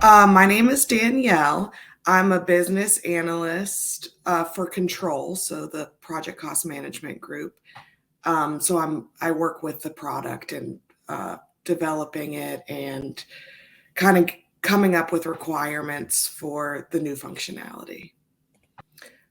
My name is Danielle. I'm a business analyst for Control, so the project cost management group. I work with the product and developing it and kind of coming up with requirements for the new functionality.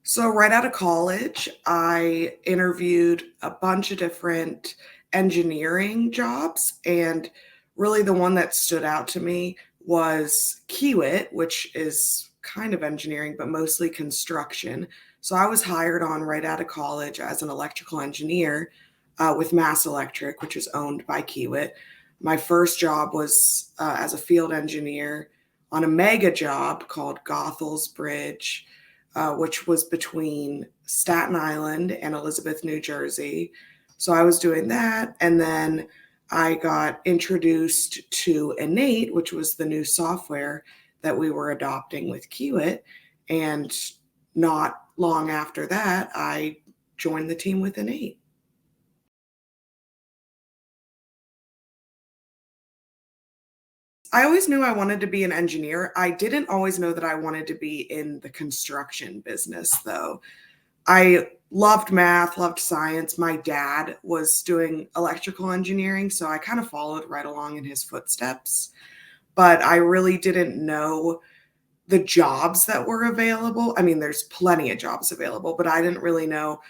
So right out of college, I interviewed a bunch of different engineering jobs, and really the one that stood out to me was Kiewit, which is kind of engineering, but mostly construction. So I was hired on right out of college as an electrical engineer with Mass Electric, which is owned by Kiewit. My first job was as a field engineer on a mega job called Goethals Bridge, which was between Staten Island and Elizabeth, New Jersey. So I was doing that. And then I got introduced to InEight, which was the new software that we were adopting with Kiewit. And not long after that, I joined the team with InEight. I always knew I wanted to be an engineer. I didn't always know that I wanted to be in the construction business, though. I loved math, loved science. My dad was doing electrical engineering, so I kind of followed right along in his footsteps. But I really didn't know the jobs that were available. I mean, there's plenty of jobs available, but I didn't really know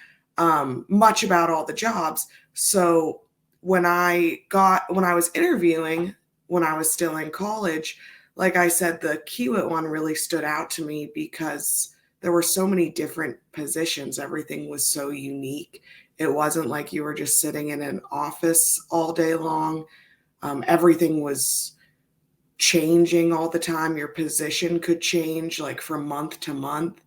much about all the jobs. So when I was interviewing, when I was still in college, like I said, the Kiewit one really stood out to me because there were so many different positions. Everything was so unique. It wasn't like you were just sitting in an office all day long. Everything was changing all the time. Your position could change like from month to month.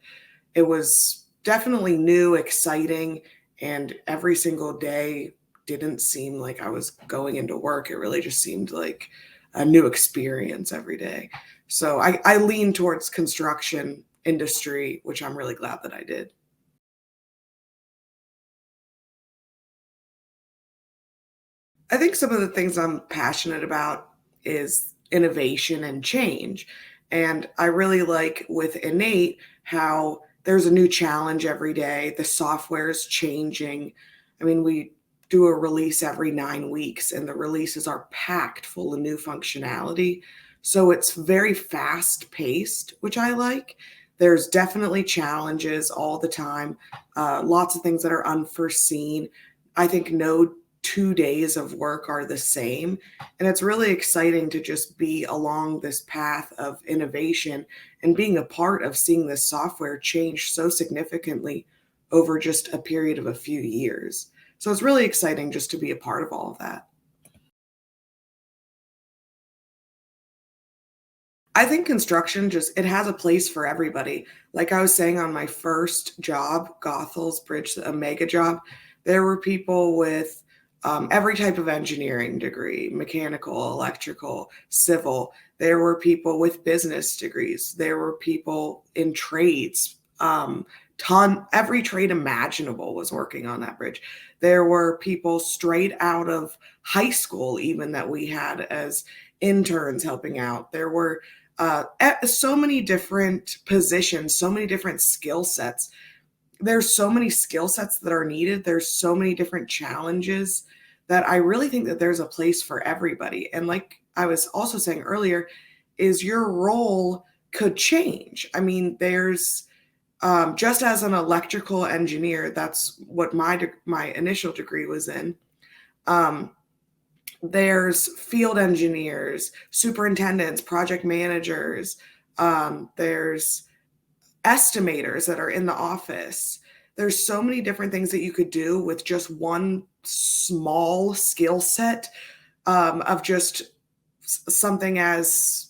It was definitely new, exciting, and every single day didn't seem like I was going into work. It really just seemed like a new experience every day. So I lean towards construction industry, which I'm really glad that I did. I think some of the things I'm passionate about is innovation and change. And I really like with InEight how there's a new challenge every day. The software is changing. I mean, we do a release every 9 weeks, and the releases are packed full of new functionality. So it's very fast paced, which I like. There's definitely challenges all the time, lots of things that are unforeseen. I think no 2 days of work are the same. And it's really exciting to just be along this path of innovation and being a part of seeing this software change so significantly over just a period of a few years. So it's really exciting just to be a part of all of that. I think construction just it has a place for everybody. Like I was saying on my first job, Goethals Bridge, a mega job, there were people with every type of engineering degree, mechanical, electrical, civil. There were people with business degrees. There were people in trades. Every trade imaginable was working on that bridge. There were people straight out of high school, even that we had as interns helping out. There were so many different positions, so many different skill sets. There's so many skill sets that are needed. There's so many different challenges that I really think that there's a place for everybody. And like I was also saying earlier, is your role could change. I mean, there's just as an electrical engineer, that's what my initial degree was in. Um, there's field engineers, superintendents, project managers. There's estimators that are in the office. There's so many different things that you could do with just one small skill set of just something as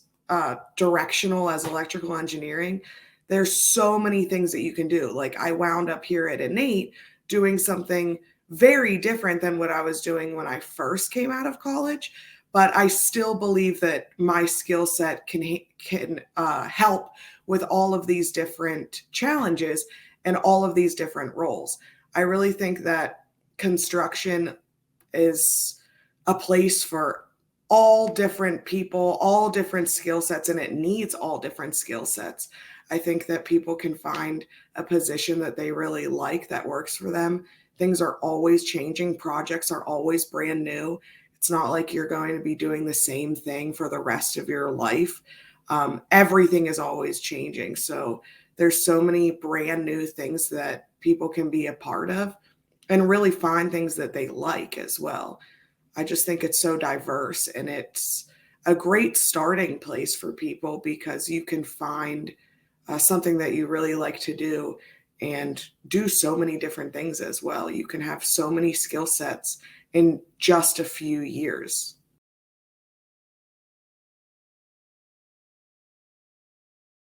directional as electrical engineering. There's so many things that you can do. Like I wound up here at InEight doing something very different than what I was doing when I first came out of college. But I still believe that my skill set can help with all of these different challenges and all of these different roles. I really think that construction is a place for all different people, all different skill sets, and it needs all different skill sets. I think that people can find a position that they really like that works for them. Things are always changing, projects are always brand new. It's not like you're going to be doing the same thing for the rest of your life. Everything is always changing. So there's so many brand new things that people can be a part of and really find things that they like as well. I just think it's so diverse, and it's a great starting place for people because you can find something that you really like to do and do so many different things as well. You can have so many skill sets in just a few years.